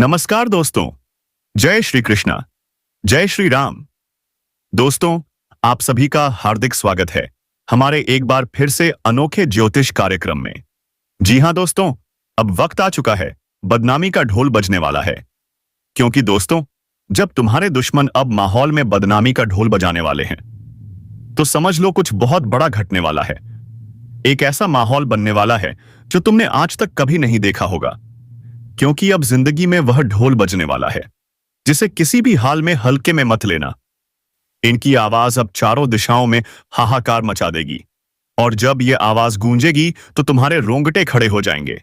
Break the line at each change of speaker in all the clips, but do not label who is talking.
नमस्कार दोस्तों। जय श्री कृष्णा। जय श्री राम। दोस्तों, आप सभी का हार्दिक स्वागत है हमारे एक बार फिर से अनोखे ज्योतिष कार्यक्रम में। जी हां दोस्तों, अब वक्त आ चुका है, बदनामी का ढोल बजने वाला है। क्योंकि दोस्तों, जब तुम्हारे दुश्मन अब माहौल में बदनामी का ढोल बजाने वाले हैं, तो समझ लो कुछ बहुत बड़ा घटने वाला है। एक ऐसा माहौल बनने वाला है जो तुमने आज तक कभी नहीं देखा होगा। क्योंकि अब जिंदगी में वह ढोल बजने वाला है जिसे किसी भी हाल में हल्के में मत लेना। इनकी आवाज अब चारों दिशाओं में हाहाकार मचा देगी, और जब यह आवाज गूंजेगी तो तुम्हारे रोंगटे खड़े हो जाएंगे।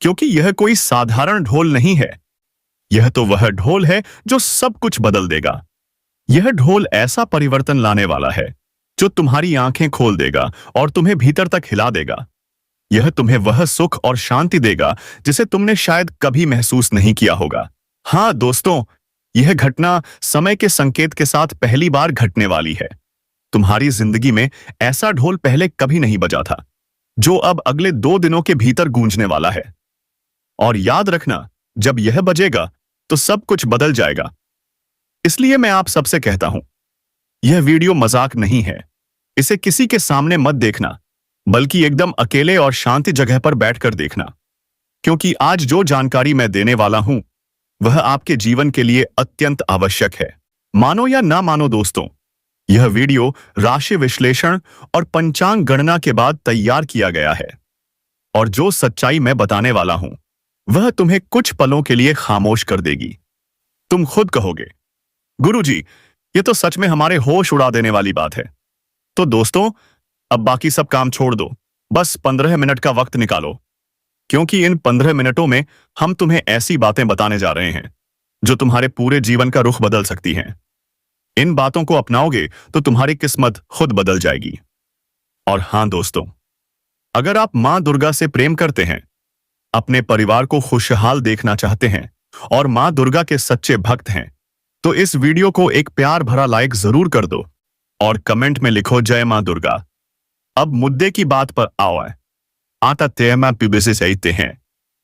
क्योंकि यह कोई साधारण ढोल नहीं है, यह तो वह ढोल है जो सब कुछ बदल देगा। यह ढोल ऐसा परिवर्तन लाने वाला है जो तुम्हारी आंखें खोल देगा और तुम्हें भीतर तक हिला देगा। यह तुम्हें वह सुख और शांति देगा जिसे तुमने शायद कभी महसूस नहीं किया होगा। हाँ दोस्तों, यह घटना समय के संकेत के साथ पहली बार घटने वाली है। तुम्हारी जिंदगी में ऐसा ढोल पहले कभी नहीं बजा था, जो अब अगले 2 दिनों के भीतर गूंजने वाला है। और याद रखना, जब यह बजेगा तो सब कुछ बदल जाएगा। इसलिए मैं आप सबसे कहता हूं, यह वीडियो मजाक नहीं है। इसे किसी के सामने मत देखना, बल्कि एकदम अकेले और शांति जगह पर बैठकर देखना। क्योंकि आज जो जानकारी मैं देने वाला हूं, वह आपके जीवन के लिए अत्यंत आवश्यक है। मानो या ना मानो दोस्तों, यह वीडियो राशि विश्लेषण और पंचांग गणना के बाद तैयार किया गया है। और जो सच्चाई मैं बताने वाला हूं, वह तुम्हें कुछ पलों के लिए खामोश कर देगी। तुम खुद कहोगे, गुरुजी, ये तो सच में हमारे होश उड़ा देने वाली बात है। तो दोस्तों, अब बाकी सब काम छोड़ दो, बस 15 मिनट का वक्त निकालो। क्योंकि इन 15 मिनटों में हम तुम्हें ऐसी बातें बताने जा रहे हैं जो तुम्हारे पूरे जीवन का रुख बदल सकती हैं। इन बातों को अपनाओगे तो तुम्हारी किस्मत खुद बदल जाएगी। और हां दोस्तों, अगर आप मां दुर्गा से प्रेम करते हैं, अपने परिवार को खुशहाल देखना चाहते हैं और मां दुर्गा के सच्चे भक्त हैं, तो इस वीडियो को एक प्यार भरा लाइक जरूर कर दो और कमेंट में लिखो जय मां दुर्गा। अब मुद्दे की बात पर आओ। आता तेमा पीबीसी सहते हैं।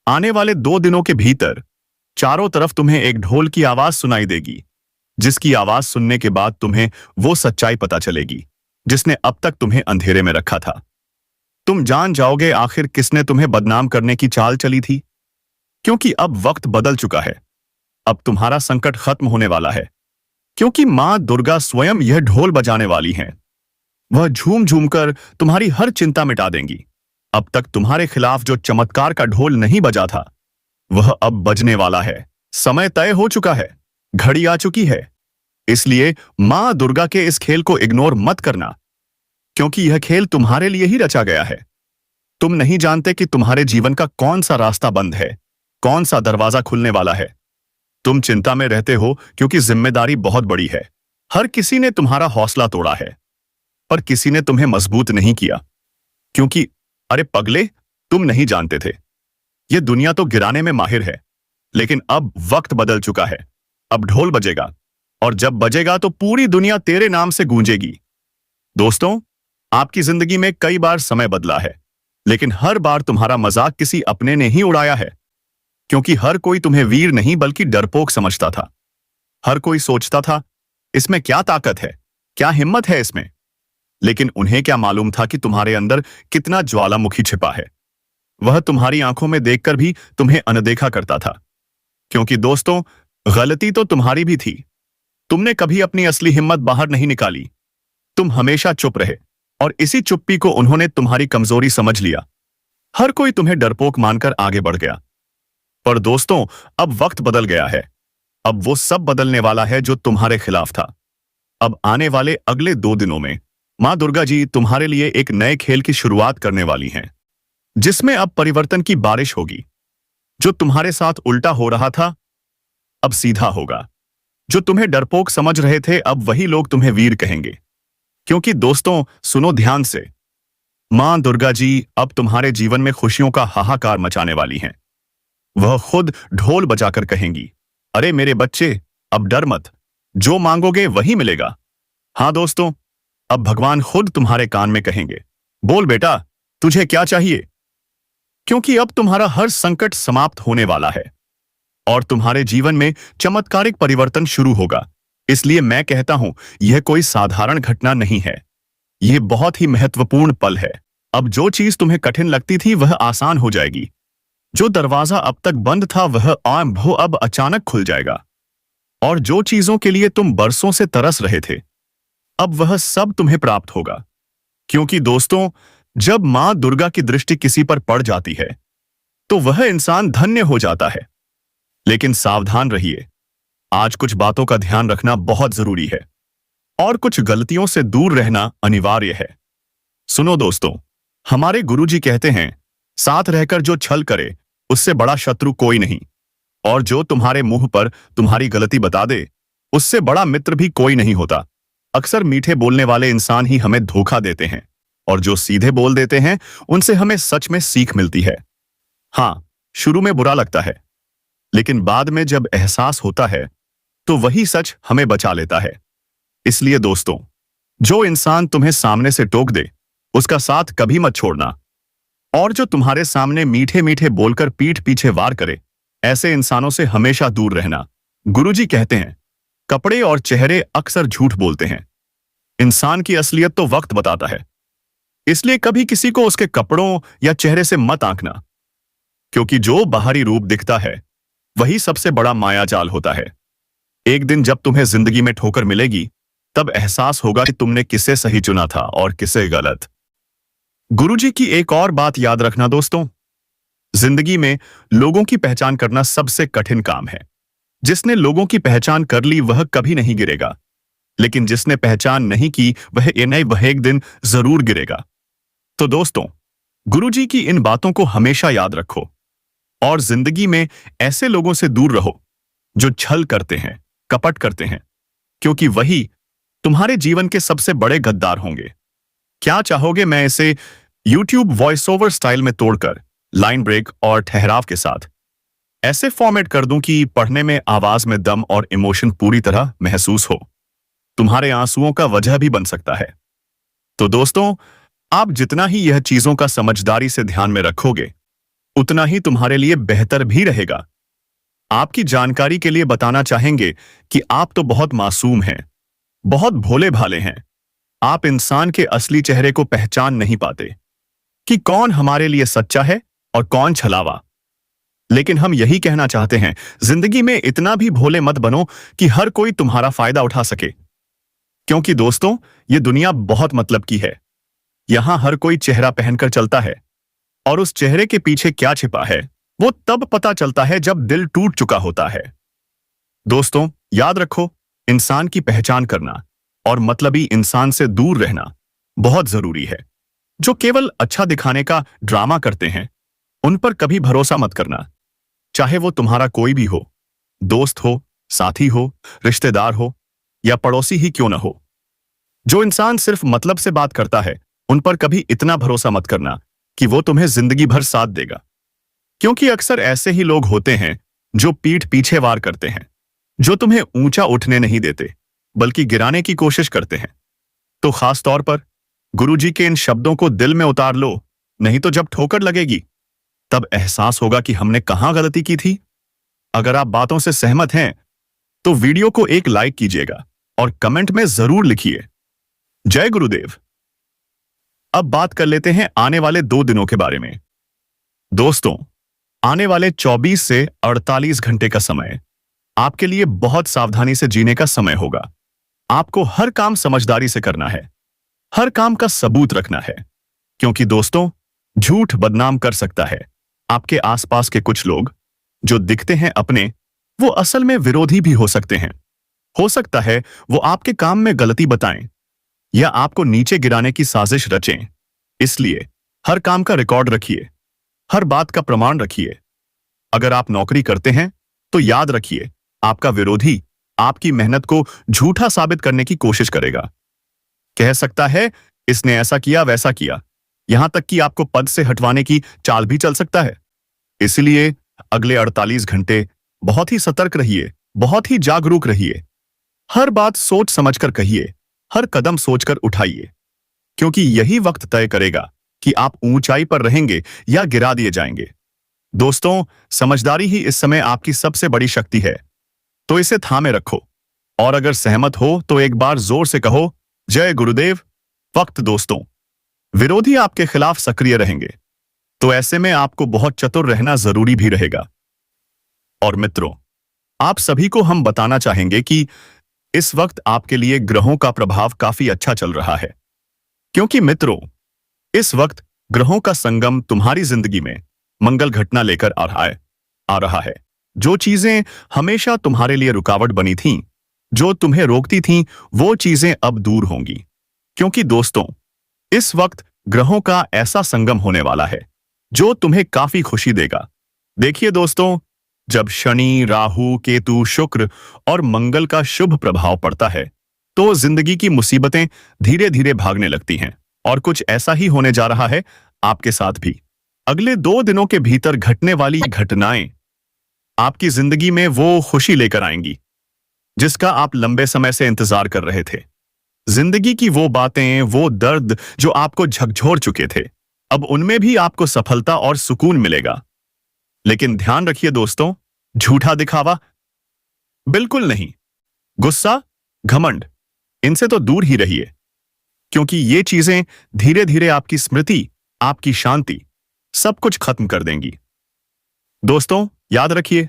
आने वाले 2 दिनों के भीतर चारों तरफ तुम्हें एक ढोल की आवाज सुनाई देगी, जिसकी आवाज सुनने के बाद तुम्हें वो सच्चाई पता चलेगी जिसने अब तक तुम्हें अंधेरे में रखा था। तुम जान जाओगे आखिर किसने तुम्हें बदनाम करने की चाल चली थी। क्योंकि अब वक्त बदल चुका है। अब तुम्हारा संकट खत्म होने वाला है। क्योंकि मां दुर्गा स्वयं यह ढोल बजाने वाली हैं। वह झूम झूम कर तुम्हारी हर चिंता मिटा देंगी। अब तक तुम्हारे खिलाफ जो चमत्कार का ढोल नहीं बजा था, वह अब बजने वाला है। समय तय हो चुका है, घड़ी आ चुकी है। इसलिए मां दुर्गा के इस खेल को इग्नोर मत करना, क्योंकि यह खेल तुम्हारे लिए ही रचा गया है। तुम नहीं जानते कि तुम्हारे जीवन का कौन सा रास्ता बंद है, कौन सा दरवाजा खुलने वाला है। तुम चिंता में रहते हो क्योंकि जिम्मेदारी बहुत बड़ी है। हर किसी ने तुम्हारा हौसला तोड़ा है, पर किसी ने तुम्हें मजबूत नहीं किया। क्योंकि अरे पगले, तुम नहीं जानते थे, ये दुनिया तो गिराने में माहिर है। लेकिन अब वक्त बदल चुका है। अब ढोल बजेगा, और जब बजेगा तो पूरी दुनिया तेरे नाम से गूंजेगी। दोस्तों, आपकी जिंदगी में कई बार समय बदला है, लेकिन हर बार तुम्हारा मजाक किसी अपने ने ही उड़ाया है। क्योंकि हर कोई तुम्हें वीर नहीं बल्कि डरपोक समझता था। हर कोई सोचता था, इसमें क्या ताकत है, क्या हिम्मत है इसमें। लेकिन उन्हें क्या मालूम था कि तुम्हारे अंदर कितना ज्वालामुखी छिपा है। वह तुम्हारी आंखों में देखकर भी तुम्हें अनदेखा करता था। क्योंकि दोस्तों, गलती तो तुम्हारी भी थी। तुमने कभी अपनी असली हिम्मत बाहर नहीं निकाली। तुम हमेशा चुप रहे, और इसी चुप्पी को उन्होंने तुम्हारी कमजोरी समझ लिया। हर कोई तुम्हें डरपोक मानकर आगे बढ़ गया। पर दोस्तों, अब वक्त बदल गया है। अब वो सब बदलने वाला है जो तुम्हारे खिलाफ था। अब आने वाले अगले 2 दिनों में मां दुर्गा जी तुम्हारे लिए एक नए खेल की शुरुआत करने वाली हैं, जिसमें अब परिवर्तन की बारिश होगी। जो तुम्हारे साथ उल्टा हो रहा था, अब सीधा होगा। जो तुम्हें डरपोक समझ रहे थे, अब वही लोग तुम्हें वीर कहेंगे। क्योंकि दोस्तों, सुनो ध्यान से, मां दुर्गा जी अब तुम्हारे जीवन में खुशियों का हाहाकार मचाने वाली हैं। वह खुद ढोल बजाकर कहेंगी, अरे मेरे बच्चे, अब डर मत, जो मांगोगे वही मिलेगा। हाँ दोस्तों, अब भगवान खुद तुम्हारे कान में कहेंगे, बोल बेटा, तुझे क्या चाहिए। क्योंकि अब तुम्हारा हर संकट समाप्त होने वाला है। और तुम्हारे जीवन में चमत्कारिक परिवर्तन शुरू होगा। इसलिए मैं कहता हूं, यह कोई साधारण घटना नहीं है, यह बहुत ही महत्वपूर्ण पल है। अब जो चीज तुम्हें कठिन लगती थी वह आसान हो जाएगी। जो दरवाजा अब तक बंद था वह अब अचानक खुल जाएगा। और जो चीजों के लिए तुम बरसों से तरस रहे थे, अब वह सब तुम्हें प्राप्त होगा। क्योंकि दोस्तों, जब मां दुर्गा की दृष्टि किसी पर पड़ जाती है तो वह इंसान धन्य हो जाता है। लेकिन सावधान रहिए, आज कुछ बातों का ध्यान रखना बहुत जरूरी है और कुछ गलतियों से दूर रहना अनिवार्य है। सुनो दोस्तों, हमारे गुरुजी कहते हैं, साथ रहकर जो छल करे उससे बड़ा शत्रु कोई नहीं, और जो तुम्हारे मुंह पर तुम्हारी गलती बता दे उससे बड़ा मित्र भी कोई नहीं होता। अक्सर मीठे बोलने वाले इंसान ही हमें धोखा देते हैं, और जो सीधे बोल देते हैं उनसे हमें सच में सीख मिलती है। हाँ, शुरू में बुरा लगता है, लेकिन बाद में जब एहसास होता है तो वही सच हमें बचा लेता है। इसलिए दोस्तों, जो इंसान तुम्हें सामने से टोक दे उसका साथ कभी मत छोड़ना, और जो तुम्हारे सामने मीठे मीठे बोलकर पीठ पीछे वार करे, ऐसे इंसानों से हमेशा दूर रहना। गुरुजी कहते हैं, कपड़े और चेहरे अक्सर झूठ बोलते हैं, इंसान की असलियत तो वक्त बताता है। इसलिए कभी किसी को उसके कपड़ों या चेहरे से मत आंकना, क्योंकि जो बाहरी रूप दिखता है वही सबसे बड़ा मायाजाल होता है। एक दिन जब तुम्हें जिंदगी में ठोकर मिलेगी तब एहसास होगा कि तुमने किसे सही चुना था और किसे गलत। गुरुजी की एक और बात याद रखना दोस्तों, जिंदगी में लोगों की पहचान करना सबसे कठिन काम है। जिसने लोगों की पहचान कर ली वह कभी नहीं गिरेगा, लेकिन जिसने पहचान नहीं की वह एक दिन जरूर गिरेगा। तो दोस्तों, गुरुजी की इन बातों को हमेशा याद रखो और जिंदगी में ऐसे लोगों से दूर रहो जो छल करते हैं, कपट करते हैं, क्योंकि वही तुम्हारे जीवन के सबसे बड़े गद्दार होंगे। क्या चाहोगे मैं इसे YouTube वॉइस ओवर स्टाइल में तोड़कर लाइन ब्रेक और ठहराव के साथ ऐसे फॉर्मेट कर दूं कि पढ़ने में आवाज में दम और इमोशन पूरी तरह महसूस हो, तुम्हारे आंसुओं का वजह भी बन सकता है। तो दोस्तों, आप जितना ही यह चीजों का समझदारी से ध्यान में रखोगे उतना ही तुम्हारे लिए बेहतर भी रहेगा। आपकी जानकारी के लिए बताना चाहेंगे कि आप तो बहुत मासूम हैं, बहुत भोले भाले हैं। आप इंसान के असली चेहरे को पहचान नहीं पाते कि कौन हमारे लिए सच्चा है और कौन छलावा। लेकिन हम यही कहना चाहते हैं, जिंदगी में इतना भी भोले मत बनो कि हर कोई तुम्हारा फायदा उठा सके। क्योंकि दोस्तों, ये दुनिया बहुत मतलब की है। यहां हर कोई चेहरा पहनकर चलता है, और उस चेहरे के पीछे क्या छिपा है वो तब पता चलता है जब दिल टूट चुका होता है। दोस्तों, याद रखो, इंसान की पहचान करना और मतलबी इंसान से दूर रहना बहुत जरूरी है। जो केवल अच्छा दिखाने का ड्रामा करते हैं उन पर कभी भरोसा मत करना, चाहे वो तुम्हारा कोई भी हो, दोस्त हो, साथी हो, रिश्तेदार हो या पड़ोसी ही क्यों ना हो। जो इंसान सिर्फ मतलब से बात करता है उन पर कभी इतना भरोसा मत करना कि वो तुम्हें जिंदगी भर साथ देगा, क्योंकि अक्सर ऐसे ही लोग होते हैं जो पीठ पीछे वार करते हैं, जो तुम्हें ऊंचा उठने नहीं देते बल्कि गिराने की कोशिश करते हैं। तो खास तौर पर गुरुजी के इन शब्दों को दिल में उतार लो, नहीं तो जब ठोकर लगेगी तब एहसास होगा कि हमने कहां गलती की थी। अगर आप बातों से सहमत हैं तो वीडियो को एक लाइक कीजिएगा और कमेंट में जरूर लिखिए, जय गुरुदेव। अब बात कर लेते हैं आने वाले 2 दिनों के बारे में। दोस्तों, आने वाले 24 से 48 घंटे का समय आपके लिए बहुत सावधानी से जीने का समय होगा। आपको हर काम समझदारी से करना है, हर काम का सबूत रखना है, क्योंकि दोस्तों, झूठ बदनाम कर सकता है। आपके आसपास के कुछ लोग जो दिखते हैं अपने, वो असल में विरोधी भी हो सकते हैं। हो सकता है वो आपके काम में गलती बताएं या आपको नीचे गिराने की साजिश रचें। इसलिए हर काम का रिकॉर्ड रखिए, हर बात का प्रमाण रखिए। अगर आप नौकरी करते हैं तो याद रखिए, आपका विरोधी आपकी मेहनत को झूठा साबित करने की कोशिश करेगा। कह सकता है इसने ऐसा किया वैसा किया, यहां तक कि आपको पद से हटवाने की चाल भी चल सकता है। इसलिए अगले 48 घंटे बहुत ही सतर्क रहिए, बहुत ही जागरूक रहिए। हर बात सोच समझकर कहिए, हर कदम सोचकर उठाइए, क्योंकि यही वक्त तय करेगा कि आप ऊंचाई पर रहेंगे या गिरा दिए जाएंगे। दोस्तों, समझदारी ही इस समय आपकी सबसे बड़ी शक्ति है, तो इसे थामे रखो। और अगर सहमत हो तो एक बार जोर से कहो, जय गुरुदेव। वक्त दोस्तों, विरोधी आपके खिलाफ सक्रिय रहेंगे, तो ऐसे में आपको बहुत चतुर रहना जरूरी भी रहेगा। और मित्रों, आप सभी को हम बताना चाहेंगे कि इस वक्त आपके लिए ग्रहों का प्रभाव काफी अच्छा चल रहा है, क्योंकि मित्रों, इस वक्त ग्रहों का संगम तुम्हारी जिंदगी में मंगल घटना लेकर आ रहा है। जो चीजें हमेशा तुम्हारे लिए रुकावट बनी थीं, जो तुम्हें रोकती थीं, वो चीजें अब दूर होंगी। क्योंकि दोस्तों, इस वक्त ग्रहों का ऐसा संगम होने वाला है जो तुम्हें काफी खुशी देगा। देखिए दोस्तों, जब शनि, राहु, केतु, शुक्र और मंगल का शुभ प्रभाव पड़ता है, तो जिंदगी की मुसीबतें धीरे धीरे भागने लगती हैं। और कुछ ऐसा ही होने जा रहा है आपके साथ भी। अगले 2 दिनों के भीतर घटने वाली घटनाएं आपकी जिंदगी में वो खुशी लेकर आएंगी जिसका आप लंबे समय से इंतजार कर रहे थे। जिंदगी की वो बातें, वो दर्द जो आपको झकझोर चुके थे, अब उनमें भी आपको सफलता और सुकून मिलेगा। लेकिन ध्यान रखिए दोस्तों, झूठा दिखावा बिल्कुल नहीं। गुस्सा, घमंड, इनसे तो दूर ही रहिए, क्योंकि ये चीजें धीरे धीरे आपकी स्मृति, आपकी शांति, सब कुछ खत्म कर देंगी। दोस्तों, याद रखिए,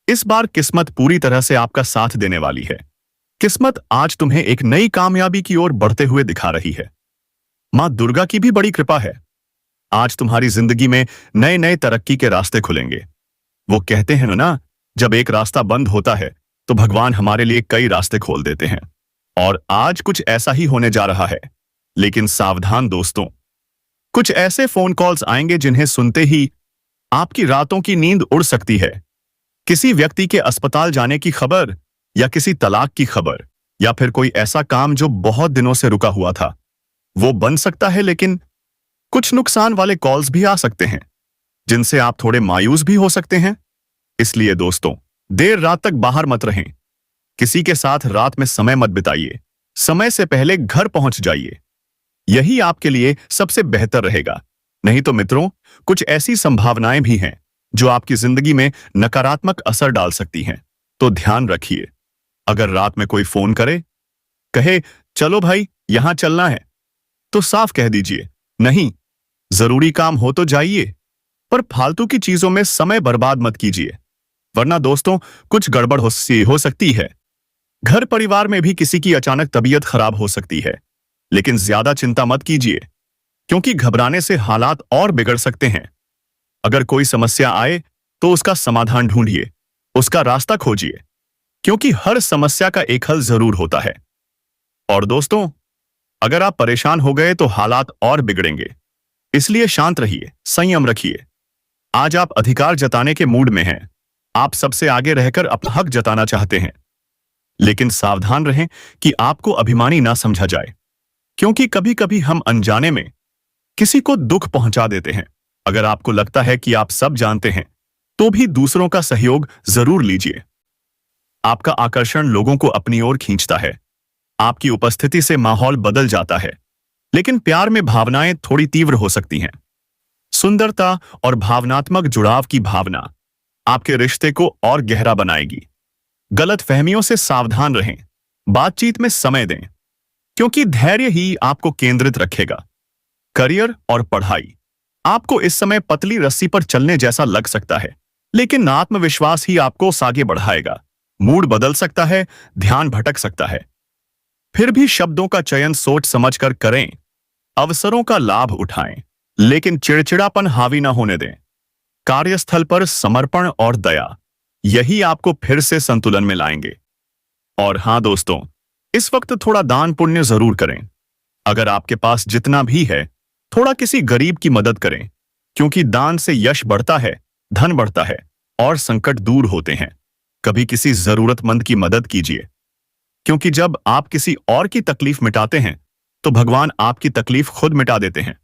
इस बार किस्मत पूरी तरह से आपका साथ देने वाली है। किस्मत आज तुम्हें एक नई कामयाबी की ओर बढ़ते हुए दिखा रही है। मां दुर्गा की भी बड़ी कृपा है। आज तुम्हारी जिंदगी में नए नए तरक्की के रास्ते खुलेंगे। वो कहते हैं ना, जब एक रास्ता बंद होता है तो भगवान हमारे लिए कई रास्ते खोल देते हैं। और आज कुछ ऐसा ही होने जा रहा है। लेकिन सावधान दोस्तों, कुछ ऐसे फोन कॉल्स आएंगे जिन्हें सुनते ही आपकी रातों की नींद उड़ सकती है। किसी व्यक्ति के अस्पताल जाने की खबर, या किसी तलाक की खबर, या फिर कोई ऐसा काम जो बहुत दिनों से रुका हुआ था, वो बन सकता है। लेकिन कुछ नुकसान वाले कॉल्स भी आ सकते हैं जिनसे आप थोड़े मायूस भी हो सकते हैं। इसलिए दोस्तों, देर रात तक बाहर मत रहें। किसी के साथ रात में समय मत बिताइए। समय से पहले घर पहुंच जाइए। यही आपके लिए सबसे बेहतर रहेगा। नहीं तो मित्रों, कुछ ऐसी संभावनाएं भी हैं जो आपकी जिंदगी में नकारात्मक असर डाल सकती हैं। तो ध्यान रखिए, अगर रात में कोई फोन करे, कहे चलो भाई यहां चलना है, तो साफ कह दीजिए नहीं, जरूरी काम हो तो जाइए, पर फालतू की चीजों में समय बर्बाद मत कीजिए, वरना दोस्तों कुछ गड़बड़ हो सकती है। घर परिवार में भी किसी की अचानक तबीयत खराब हो सकती है। लेकिन ज्यादा चिंता मत कीजिए, क्योंकि घबराने से हालात और बिगड़ सकते हैं। अगर कोई समस्या आए तो उसका समाधान ढूंढिए, उसका रास्ता खोजिए, क्योंकि हर समस्या का एक हल जरूर होता है। और दोस्तों, अगर आप परेशान हो गए तो हालात और बिगड़ेंगे। इसलिए शांत रहिए, संयम रखिए। आज आप अधिकार जताने के मूड में हैं। आप सबसे आगे रहकर अपना हक जताना चाहते हैं। लेकिन सावधान रहें कि आपको अभिमानी ना समझा जाए, क्योंकि कभी कभी हम अनजाने में किसी को दुख पहुंचा देते हैं। अगर आपको लगता है कि आप सब जानते हैं, तो भी दूसरों का सहयोग जरूर लीजिए। आपका आकर्षण लोगों को अपनी ओर खींचता है। आपकी उपस्थिति से माहौल बदल जाता है। लेकिन प्यार में भावनाएं थोड़ी तीव्र हो सकती हैं। सुंदरता और भावनात्मक जुड़ाव की भावना आपके रिश्ते को और गहरा बनाएगी। गलत फहमियों से सावधान रहें। बातचीत में समय दें, क्योंकि धैर्य ही आपको केंद्रित रखेगा। करियर और पढ़ाई, आपको इस समय पतली रस्सी पर चलने जैसा लग सकता है, लेकिन आत्मविश्वास ही आपको आगे बढ़ाएगा। मूड बदल सकता है, ध्यान भटक सकता है, फिर भी शब्दों का चयन सोच समझकर करें। अवसरों का लाभ उठाएं, लेकिन चिड़चिड़ापन हावी ना होने दें। कार्यस्थल पर समर्पण और दया, यही आपको फिर से संतुलन में लाएंगे। और हां दोस्तों, इस वक्त थोड़ा दान पुण्य जरूर करें। अगर आपके पास जितना भी है, थोड़ा किसी गरीब की मदद करें, क्योंकि दान से यश बढ़ता है, धन बढ़ता है और संकट दूर होते हैं। कभी किसी जरूरतमंद की मदद कीजिए, क्योंकि जब आप किसी और की तकलीफ मिटाते हैं तो भगवान आपकी तकलीफ खुद मिटा देते हैं।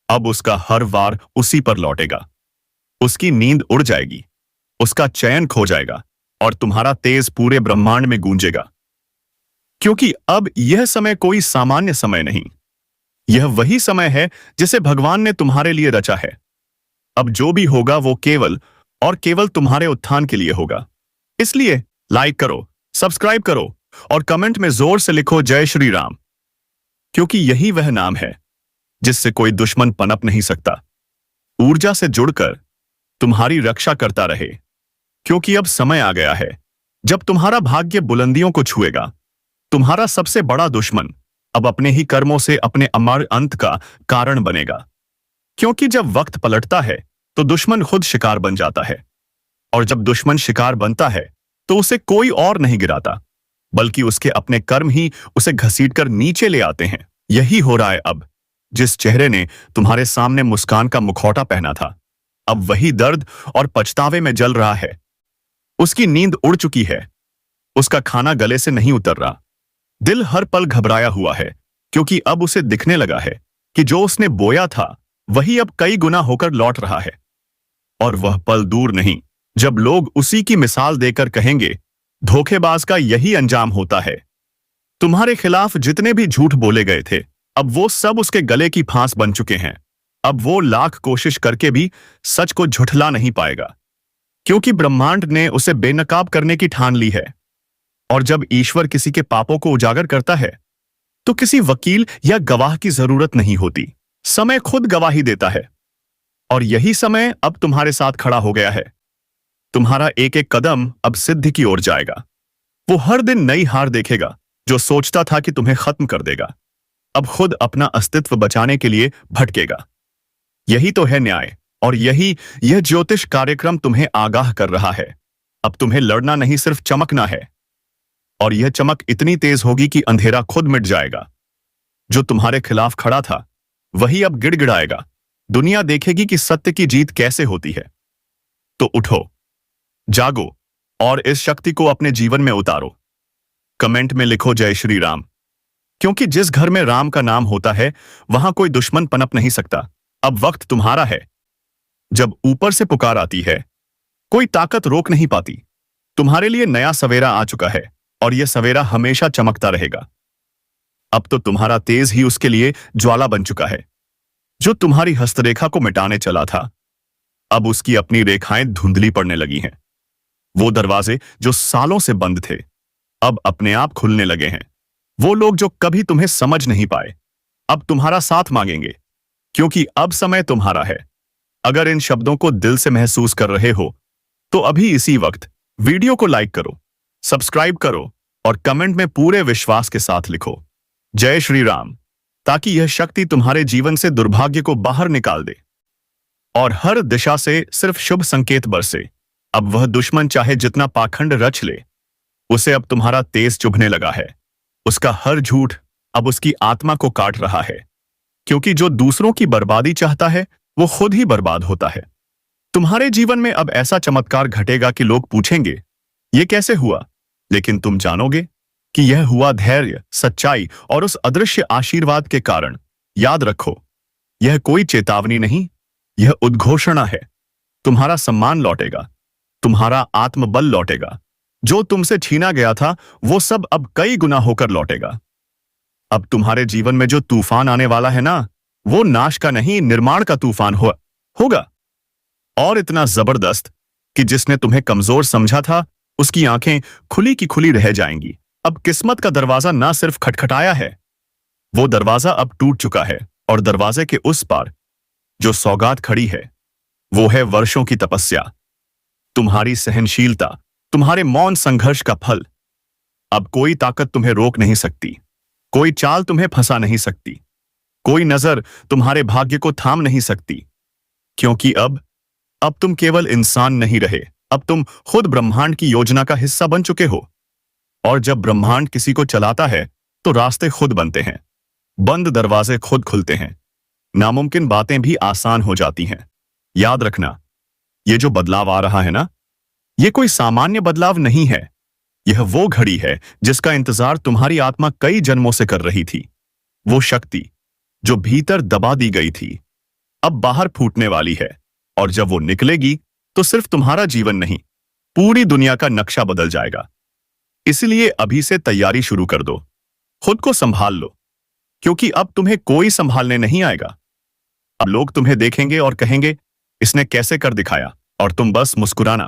अब उसका हर वार उसी पर लौटेगा। उसकी नींद उड़ जाएगी, उसका चयन खो जाएगा और तुम्हारा तेज पूरे ब्रह्मांड में गूंजेगा। क्योंकि अब यह समय कोई सामान्य समय नहीं, यह वही समय है जिसे भगवान ने तुम्हारे लिए रचा है। अब जो भी होगा वो केवल और केवल तुम्हारे उत्थान के लिए होगा। इसलिए लाइक करो, सब्सक्राइब करो और कमेंट में जोर से लिखो जय श्री राम, क्योंकि यही वह नाम है जिससे कोई दुश्मन पनप नहीं सकता। ऊर्जा से जुड़कर तुम्हारी रक्षा करता रहे, क्योंकि अब समय आ गया है जब तुम्हारा भाग्य बुलंदियों को छुएगा। तुम्हारा सबसे बड़ा दुश्मन अब अपने ही कर्मों से अपने अमर अंत का कारण बनेगा, क्योंकि जब वक्त पलटता है तो दुश्मन खुद शिकार बन जाता है, और जब दुश्मन शिकार बनता है तो उसे कोई और नहीं गिराता, बल्कि उसके अपने कर्म ही उसे घसीटकर नीचे ले आते हैं। यही हो रहा है अब। जिस चेहरे ने तुम्हारे सामने मुस्कान का मुखौटा पहना था, अब वही दर्द और पछतावे में जल रहा है। उसकी नींद उड़ चुकी है, उसका खाना गले से नहीं उतर रहा। दिल हर पल घबराया हुआ है, क्योंकि अब उसे दिखने लगा है कि जो उसने बोया था वही अब कई गुना होकर लौट रहा है। और वह पल दूर नहीं जब लोग उसी की मिसाल देकर कहेंगे, धोखेबाज का यही अंजाम होता है। तुम्हारे खिलाफ जितने भी झूठ बोले गए थे, अब वो सब उसके गले की फांस बन चुके हैं। अब वो लाख कोशिश करके भी सच को झुठला नहीं पाएगा, क्योंकि ब्रह्मांड ने उसे बेनकाब करने की ठान ली है। और जब ईश्वर किसी के पापों को उजागर करता है तो किसी वकील या गवाह की जरूरत नहीं होती, समय खुद गवाही देता है। और यही समय अब तुम्हारे साथ खड़ा हो गया है। तुम्हारा एक एक कदम अब सिद्धि की ओर जाएगा। वो हर दिन नई हार देखेगा जो सोचता था कि तुम्हें खत्म कर देगा, अब खुद अपना अस्तित्व बचाने के लिए भटकेगा। यही तो है न्याय, और यह ज्योतिष कार्यक्रम तुम्हें आगाह कर रहा है। अब तुम्हें लड़ना नहीं, सिर्फ चमकना है। और यह चमक इतनी तेज होगी कि अंधेरा खुद मिट जाएगा। जो तुम्हारे खिलाफ खड़ा था वही अब गिड़गिड़ाएगा। दुनिया देखेगी कि सत्य की जीत कैसे होती है। तो उठो, जागो और इस शक्ति को अपने जीवन में उतारो। कमेंट में लिखो जय श्री राम, क्योंकि जिस घर में राम का नाम होता है वहां कोई दुश्मन पनप नहीं सकता। अब वक्त तुम्हारा है। जब ऊपर से पुकार आती है, कोई ताकत रोक नहीं पाती। तुम्हारे लिए नया सवेरा आ चुका है, और यह सवेरा हमेशा चमकता रहेगा। अब तो तुम्हारा तेज ही उसके लिए ज्वाला बन चुका है। जो तुम्हारी हस्तरेखा को मिटाने चला था, अब उसकी अपनी रेखाएं धुंधली पड़ने लगी हैं। वो दरवाजे जो सालों से बंद थे, अब अपने आप खुलने लगे हैं। वो लोग जो कभी तुम्हें समझ नहीं पाए, अब तुम्हारा साथ मांगेंगे, क्योंकि अब समय तुम्हारा है। अगर इन शब्दों को दिल से महसूस कर रहे हो तो अभी इसी वक्त वीडियो को लाइक करो, सब्सक्राइब करो और कमेंट में पूरे विश्वास के साथ लिखो जय श्री राम, ताकि यह शक्ति तुम्हारे जीवन से दुर्भाग्य को बाहर निकाल दे और हर दिशा से सिर्फ शुभ संकेत बरसे। अब वह दुश्मन चाहे जितना पाखंड रच ले, उसे अब तुम्हारा तेज चुभने लगा है। उसका हर झूठ अब उसकी आत्मा को काट रहा है, क्योंकि जो दूसरों की बर्बादी चाहता है वो खुद ही बर्बाद होता है। तुम्हारे जीवन में अब ऐसा चमत्कार घटेगा कि लोग पूछेंगे ये कैसे हुआ, लेकिन तुम जानोगे कि यह हुआ धैर्य, सच्चाई और उस अदृश्य आशीर्वाद के कारण। याद रखो, यह कोई चेतावनी नहीं, यह उद्घोषणा है। तुम्हारा सम्मान लौटेगा, तुम्हारा आत्मबल लौटेगा। जो तुमसे छीना गया था वो सब अब कई गुना होकर लौटेगा। अब तुम्हारे जीवन में जो तूफान आने वाला है ना, वो नाश का नहीं, निर्माण का तूफान होगा। और इतना जबरदस्त कि जिसने तुम्हें कमजोर समझा था उसकी आंखें खुली की खुली रह जाएंगी। अब किस्मत का दरवाजा ना सिर्फ खटखटाया है, वो दरवाजा अब टूट चुका है, और दरवाजे के उस पार जो सौगात खड़ी है वो है वर्षों की तपस्या, तुम्हारी सहनशीलता, तुम्हारे मौन संघर्ष का फल। अब कोई ताकत तुम्हें रोक नहीं सकती, कोई चाल तुम्हें फंसा नहीं सकती, कोई नजर तुम्हारे भाग्य को थाम नहीं सकती, क्योंकि अब तुम केवल इंसान नहीं रहे, अब तुम खुद ब्रह्मांड की योजना का हिस्सा बन चुके हो। और जब ब्रह्मांड किसी को चलाता है तो रास्ते खुद बनते हैं, बंद दरवाजे खुद खुलते हैं, नामुमकिन बातें भी आसान हो जाती हैं। याद रखना, ये जो बदलाव आ रहा है ना, ये कोई सामान्य बदलाव नहीं है। यह वो घड़ी है जिसका इंतजार तुम्हारी आत्मा कई जन्मों से कर रही थी। वो शक्ति जो भीतर दबा दी गई थी अब बाहर फूटने वाली है, और जब वो निकलेगी तो सिर्फ तुम्हारा जीवन नहीं, पूरी दुनिया का नक्शा बदल जाएगा। इसलिए अभी से तैयारी शुरू कर दो, खुद को संभाल लो, क्योंकि अब तुम्हें कोई संभालने नहीं आएगा। अब लोग तुम्हें देखेंगे और कहेंगे, इसने कैसे कर दिखाया, और तुम बस मुस्कुराना,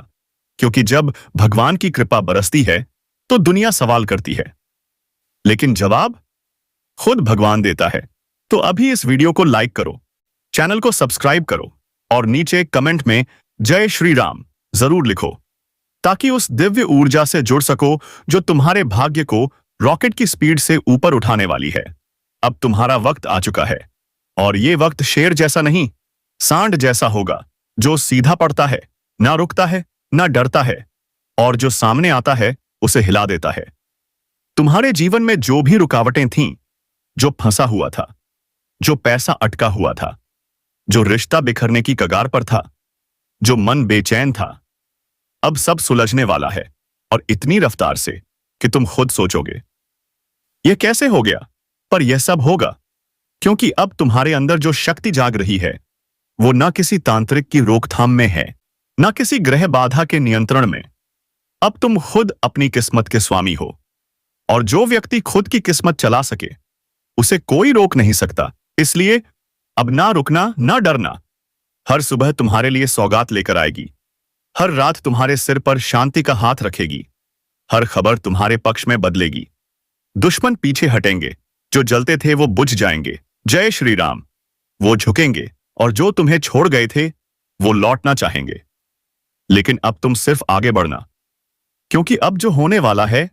क्योंकि जब भगवान की कृपा बरसती है तो दुनिया सवाल करती है, लेकिन जवाब खुद भगवान देता है। तो अभी इस वीडियो को लाइक करो, चैनल को सब्सक्राइब करो और नीचे कमेंट में जय श्री राम जरूर लिखो, ताकि उस दिव्य ऊर्जा से जुड़ सको जो तुम्हारे भाग्य को रॉकेट की स्पीड से ऊपर उठाने वाली है। अब तुम्हारा वक्त आ चुका है, और ये वक्त शेर जैसा नहीं, सांड जैसा होगा, जो सीधा पड़ता है, ना रुकता है, ना डरता है, और जो सामने आता है उसे हिला देता है। तुम्हारे जीवन में जो भी रुकावटें थीं, जो फंसा हुआ था, जो पैसा अटका हुआ था, जो रिश्ता बिखरने की कगार पर था, जो मन बेचैन था, अब सब सुलझने वाला है, और इतनी रफ्तार से कि तुम खुद सोचोगे यह कैसे हो गया। पर यह सब होगा क्योंकि अब तुम्हारे अंदर जो शक्ति जाग रही है वो ना किसी तांत्रिक की रोकथाम में है, ना किसी ग्रह बाधा के नियंत्रण में। अब तुम खुद अपनी किस्मत के स्वामी हो, और जो व्यक्ति खुद की किस्मत चला सके उसे कोई रोक नहीं सकता। इसलिए अब ना रुकना, ना डरना। हर सुबह तुम्हारे लिए सौगात लेकर आएगी, हर रात तुम्हारे सिर पर शांति का हाथ रखेगी, हर खबर तुम्हारे पक्ष में बदलेगी। दुश्मन पीछे हटेंगे, जो जलते थे वो बुझ जाएंगे। जय श्री राम। वो झुकेंगे, और जो तुम्हें छोड़ गए थे वो लौटना चाहेंगे। लेकिन अब तुम सिर्फ आगे बढ़ना, क्योंकि अब जो होने वाला है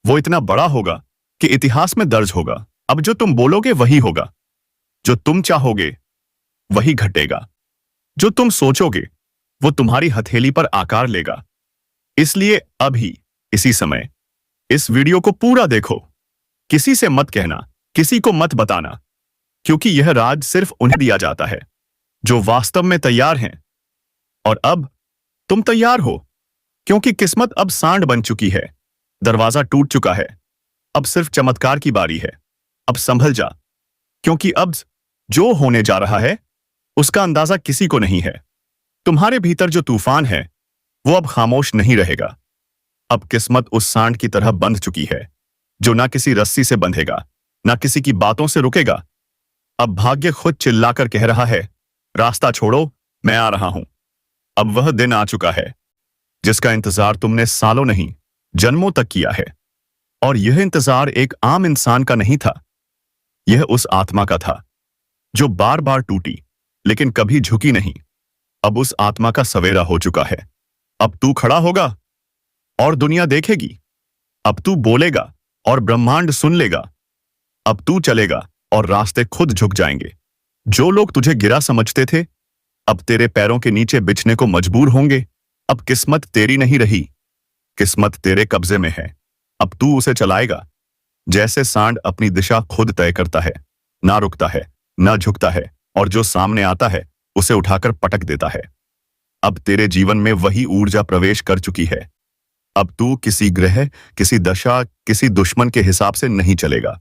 वो इतना बड़ा होगा कि इतिहास में दर्ज होगा। अब जो तुम बोलोगे वही होगा, जो तुम चाहोगे वही घटेगा, जो तुम सोचोगे वो तुम्हारी हथेली पर आकार लेगा। इसलिए अभी इसी समय इस वीडियो को पूरा देखो, किसी से मत कहना, किसी को मत बताना, क्योंकि यह राज सिर्फ उन्हें दिया जाता है जो वास्तव में तैयार हैं। और अब तुम तैयार हो, क्योंकि किस्मत अब सांड बन चुकी है, दरवाजा टूट चुका है, अब सिर्फ चमत्कार की बारी है। अब संभल जा, क्योंकि अब जो होने जा रहा है उसका अंदाजा किसी को नहीं है। तुम्हारे भीतर जो तूफान है वो अब खामोश नहीं रहेगा। अब किस्मत उस सांड की तरह बंध चुकी है, जो ना किसी रस्सी से बंधेगा, ना किसी की बातों से रुकेगा। अब भाग्य खुद चिल्लाकर कह रहा है, रास्ता छोड़ो, मैं आ रहा हूं। अब वह दिन आ चुका है जिसका इंतजार तुमने सालों नहीं, जन्मों तक किया है। और यह इंतजार एक आम इंसान का नहीं था, यह उस आत्मा का था जो बार बार टूटी लेकिन कभी झुकी नहीं। अब उस आत्मा का सवेरा हो चुका है। अब तू खड़ा होगा और दुनिया देखेगी। अब तू बोलेगा और ब्रह्मांड सुन लेगा। अब तू चलेगा और रास्ते खुद झुक जाएंगे। जो लोग तुझे गिरा समझते थे अब तेरे पैरों के नीचे बिछने को मजबूर होंगे। अब किस्मत तेरी नहीं रही, किस्मत तेरे कब्जे में है। अब तू उसे चलाएगा, जैसे सांड अपनी दिशा खुद तय करता है, ना रुकता है, ना झुकता है, और जो सामने आता है उसे उठाकर पटक देता है। अब तेरे जीवन में वही ऊर्जा प्रवेश कर चुकी है। अब तू किसी ग्रह, किसी दशा, किसी दुश्मन के हिसाब से नहीं चलेगा।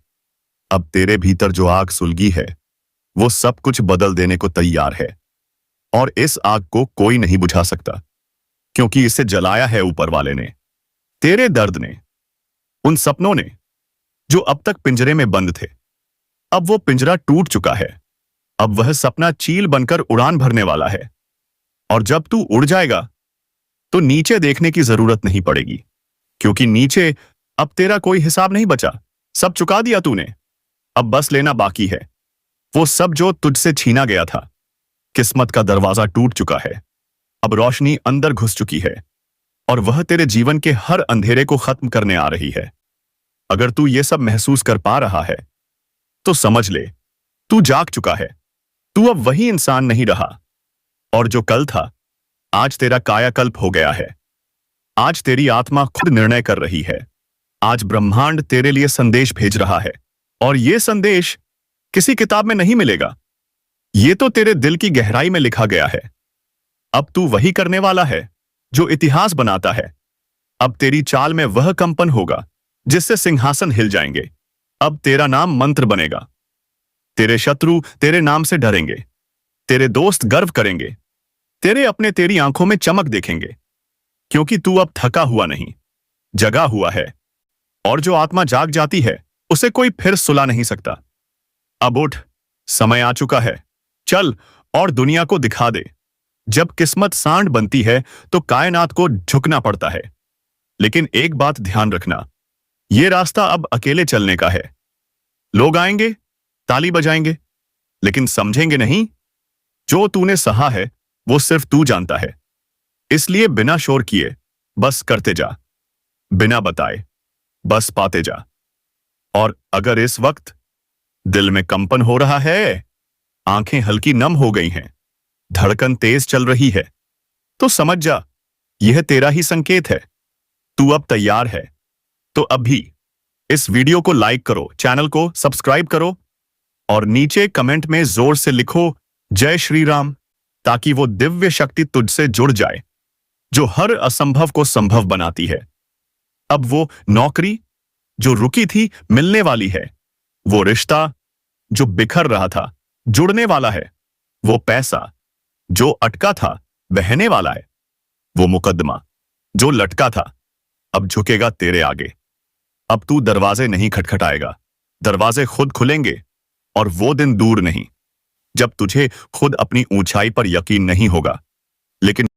अब तेरे भीतर जो आग सुलगी है वो सब कुछ बदल देने को तैयार है, और इस आग को कोई नहीं बुझा सकता, क्योंकि इसे जलाया है ऊपर वाले ने। तेरे दर्द ने, उन सपनों ने जो अब तक पिंजरे में बंद थे, अब वो पिंजरा टूट चुका है। अब वह सपना चील बनकर उड़ान भरने वाला है, और जब तू उड़ जाएगा तो नीचे देखने की जरूरत नहीं पड़ेगी, क्योंकि नीचे अब तेरा कोई हिसाब नहीं बचा। सब चुका दिया तूने, अब बस लेना बाकी है वो सब जो तुझसे छीना गया था। किस्मत का दरवाजा टूट चुका है, अब रोशनी अंदर घुस चुकी है, और वह तेरे जीवन के हर अंधेरे को खत्म करने आ रही है। अगर तू ये सब महसूस कर पा रहा है तो समझ ले, तू जाग चुका है। तू अब वही इंसान नहीं रहा, और जो कल था आज तेरा कायाकल्प हो गया है। आज तेरी आत्मा खुद निर्णय कर रही है। आज ब्रह्मांड तेरे लिए संदेश भेज रहा है, और यह संदेश किसी किताब में नहीं मिलेगा, ये तो तेरे दिल की गहराई में लिखा गया है। अब तू वही करने वाला है जो इतिहास बनाता है। अब तेरी चाल में वह कंपन होगा जिससे सिंहासन हिल जाएंगे। अब तेरा नाम मंत्र बनेगा। तेरे शत्रु तेरे नाम से डरेंगे, तेरे दोस्त गर्व करेंगे, तेरे अपने तेरी आंखों में चमक देखेंगे, क्योंकि तू अब थका हुआ नहीं, जगा हुआ है। और जो आत्मा जाग जाती है उसे कोई फिर सुला नहीं सकता। अब उठ, समय आ चुका है। चल और दुनिया को दिखा दे जब किस्मत सांड बनती है तो कायनात को झुकना पड़ता है। लेकिन एक बात ध्यान रखना, ये रास्ता अब अकेले चलने का है। लोग आएंगे, ताली बजाएंगे, लेकिन समझेंगे नहीं। जो तूने सहा है वो सिर्फ तू जानता है। इसलिए बिना शोर किए बस करते जा, बिना बताए बस पाते जा। और अगर इस वक्त दिल में कंपन हो रहा है, आंखें हल्की नम हो गई हैं, धड़कन तेज चल रही है, तो समझ जा यह तेरा ही संकेत है। तू अब तैयार है तो अभी इस वीडियो को लाइक करो, चैनल को सब्सक्राइब करो और नीचे कमेंट में जोर से लिखो जय श्री राम, ताकि वो दिव्य शक्ति तुझसे जुड़ जाए जो हर असंभव को संभव बनाती है। अब वो नौकरी जो रुकी थी मिलने वाली है, वो रिश्ता जो बिखर रहा था जुड़ने वाला है, वो पैसा जो अटका था बहने वाला है, वो मुकदमा जो लटका था अब झुकेगा तेरे आगे। अब तू दरवाजे नहीं खटखटाएगा, दरवाजे खुद खुलेंगे। और वो दिन दूर नहीं जब तुझे खुद अपनी ऊंचाई पर यकीन नहीं होगा, लेकिन